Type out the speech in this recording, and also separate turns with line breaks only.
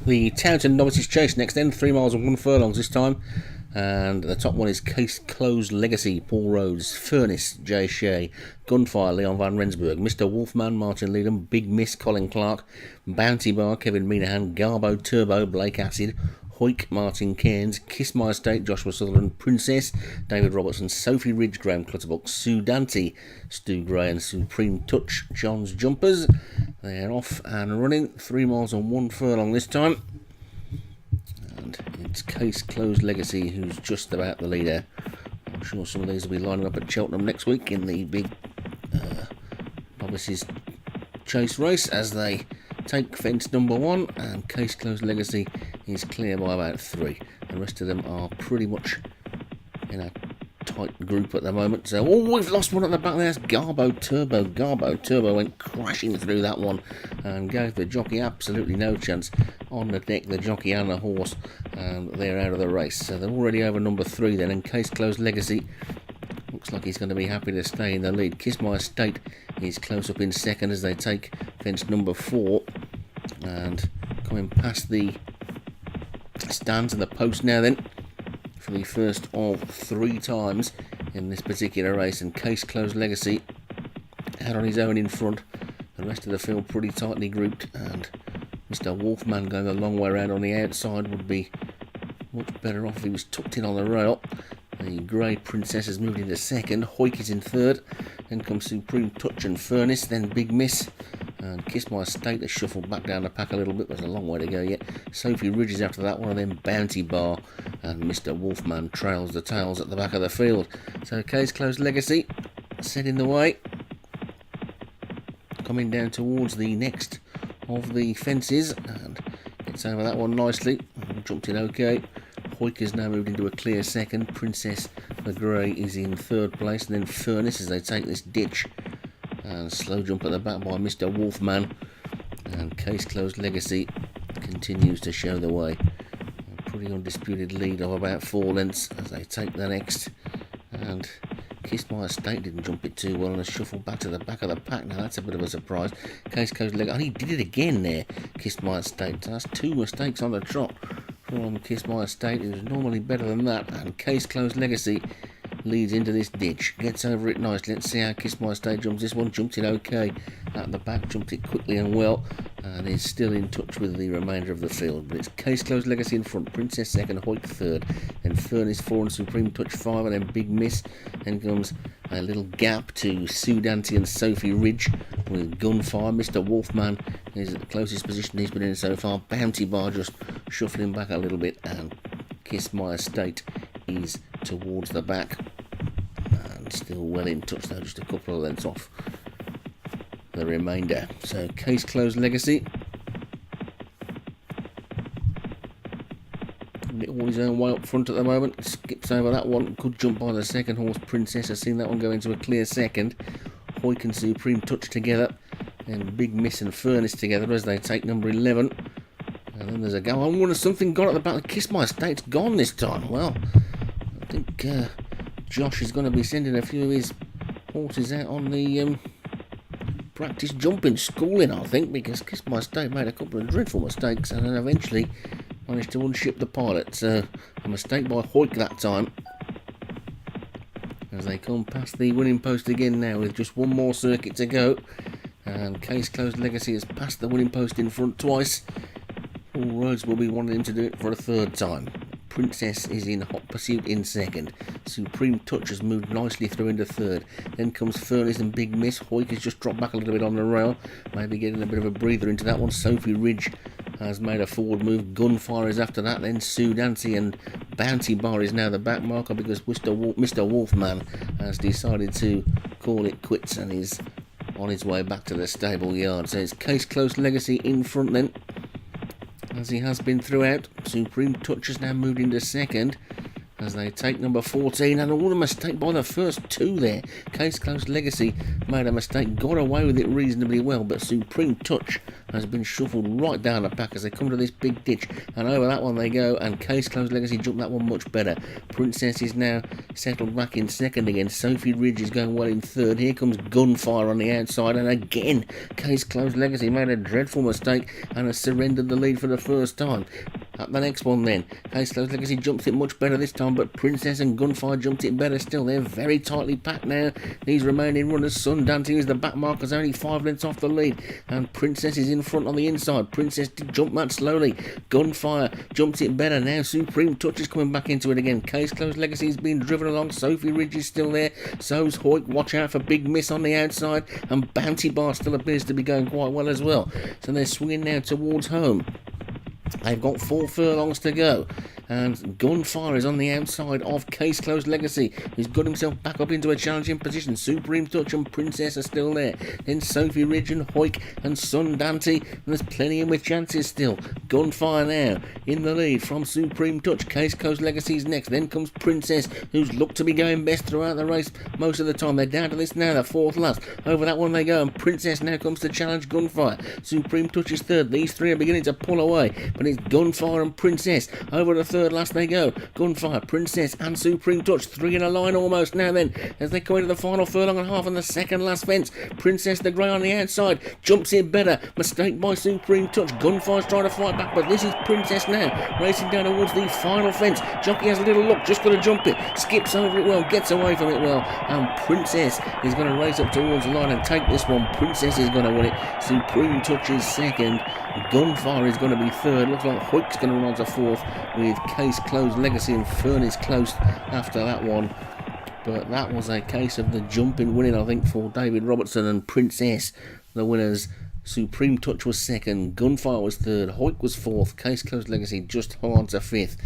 The Towton Novices Chase next then, 3 miles and 1 furlongs this time. And the top one is Case Closed Legacy, Paul Rhodes, Furnace, Jay Shea, Gunfire, Leon Van Rensburg, Mr. Wolfman, Martin Leedham, Big Miss, Colin Clark, Bounty Bar, Kevin Minahan, Garbo Turbo, Blake Acid, Hoik, Martin Cairns, Kiss My Estate, Joshua Sutherland, Princess, David Robertson, Sophie Ridge, Graham Clutterbuck, Sue Dante, Stu Gray and Supreme Touch, John's Jumpers. They're off and running, 3 miles and 1 furlong this time. And it's Case Closed Legacy who's just about the leader. I'm sure some of these will be lining up at Cheltenham next week in the big Novices Chase race as they take fence number 1, and Case Closed Legacy is clear by about 3. The rest of them are pretty much in a tight group at the moment. So, we've lost one at the back there. That's Garbo Turbo. Garbo Turbo went crashing through that one and gave the jockey absolutely no chance. On the deck, the jockey and the horse, and they're out of the race. So they're already over number 3 then, and Case Closed Legacy looks like he's going to be happy to stay in the lead. Kiss My Estate is close up in second as they take fence number 4, and coming past the stands and the post now then for the first of 3 times in this particular race, and Case Closed Legacy out on his own in front. The rest of the field pretty tightly grouped, and Mr. Wolfman going a long way around on the outside would be much better off if he was tucked in on the rail. The Grey Princess has moved into second, Hoik is in third, then comes Supreme Touch and Furnace, then Big Miss, and Kiss My Estate has shuffled back down the pack a little bit. There's a long way to go yet. Sophie Ridge is after that one, and then Bounty Bar, and Mr. Wolfman trails the tails at the back of the field. So Case Closed Legacy set in the way, coming down towards the next of the fences, and gets over that one nicely. Jumped in okay. Hoik has now moved into a clear second. Princess the Grey is in third place, and then Furnace as they take this ditch. And slow jump at the back by Mr. Wolfman. And Case Closed Legacy continues to show the way. A pretty undisputed lead of about 4 lengths as they take the next. And Kiss My Estate didn't jump it too well and has shuffled back to the back of the pack. Now that's a bit of a surprise. Case Closed Legacy, and he did it again there, Kiss My Estate. That's 2 mistakes on the trot from Kiss My Estate. It was normally better than that, and Case Closed Legacy leads into this ditch, gets over it nicely. Let's see how Kiss My Estate jumps this one. Jumped it okay at the back, jumped it quickly and well, and is still in touch with the remainder of the field. But it's Case Closed Legacy in front, Princess second, Hoik third, then Furnace 4 and Supreme Touch 5, and then Big Miss. Then comes a little gap to Sue Dante and Sophie Ridge with Gunfire. Mr. Wolfman is at the closest position he's been in so far. Bounty Bar just shuffling back a little bit, and Kiss My Estate is towards the back and still well in touch though, just a couple of lengths off the remainder. So Case Closed Legacy all his own way up front at the moment. Skips over that one. Good jump by the second horse, Princess. Has seen that one go into a clear second. Hoik and Supreme Touch together, and Big Miss and Furnace together as they take number 11. And then there's a go. I wonder something gone at the back. Kiss My Estate's gone this time. Well, I think Josh is going to be sending a few of his horses out on the practice jumping schooling, I think, because Kiss My Estate made a couple of dreadful mistakes and then eventually managed to unship the pilot. A mistake by Hoik that time, as they come past the winning post again now with just one more circuit to go. And Case Closed Legacy has passed the winning post in front twice. All roads will be wanting him to do it for a 3rd time. Princess is in hot pursuit in second. Supreme Touch has moved nicely through into third. Then comes Furnace and Big Miss. Hoik has just dropped back a little bit on the rail, maybe getting a bit of a breather into that one. Sophie Ridge has made a forward move. Gunfire is after that. Then Sue Dante, and Bounty Bar is now the back marker because Mr. Wolfman has decided to call it quits and is on his way back to the stable yard. So it's Case Closed Legacy in front then, as he has been throughout. Supreme Touch has now moved into second as they take number 14, and all a mistake by the first 2 there. Case Closed Legacy made a mistake, got away with it reasonably well, but Supreme Touch has been shuffled right down the pack as they come to this big ditch, and over that one they go, and Case Closed Legacy jumped that one much better. Princess is now settled back in second again. Sophie Ridge is going well in third. Here comes Gunfire on the outside, and again Case Closed Legacy made a dreadful mistake and has surrendered the lead for the first time. At the next one then, Case Closed Legacy jumps it much better this time, but Princess and Gunfire jumped it better still. They're very tightly packed now. These remaining runners, Sun Dancing is the back markers, only 5 lengths off the lead, and Princess is in front on the inside. Princess did jump that slowly. Gunfire jumps it better now. Supreme Touch is coming back into it again. Case Closed Legacy is being driven along. Sophie Ridge is still there. So's Hoik. Watch out for Big Miss on the outside, and Bounty Bar still appears to be going quite well as well. So they're swinging now towards home. They've got 4 furlongs to go, and Gunfire is on the outside of Case Closed Legacy, who's got himself back up into a challenging position. Supreme Touch and Princess are still there. Then Sophie Ridge and Hoik and Sun Dante, and there's plenty in with chances still. Gunfire now in the lead from Supreme Touch. Case Closed Legacy's next. Then comes Princess, who's looked to be going best throughout the race most of the time. They're down to this now, the 4th last. Over that one they go, and Princess now comes to challenge Gunfire. Supreme Touch is third. These three are beginning to pull away, but it's Gunfire and Princess. Over the 3rd last they go. Gunfire, Princess and Supreme Touch, 3 in a line almost now then, as they come into the final furlong and half on the 2nd last fence. Princess the Grey on the outside, jumps in better. Mistake by Supreme Touch. Gunfire's trying to fight back, but this is Princess now, racing down towards the final fence. Jockey has a little look, just got to jump it, skips over it well, gets away from it well, and Princess is going to race up towards the line and take this one. Princess is going to win it. Supreme Touch is second. Gunfire is going to be third. Looks like Hoik's going to run on to fourth, with Case Closed Legacy and Fern is close after that one. But that was a case of the jumping winning, I think, for David Robertson and Princess, the winners. Supreme Touch was second, Gunfire was third, Hoik was fourth, Case Closed Legacy just on to fifth.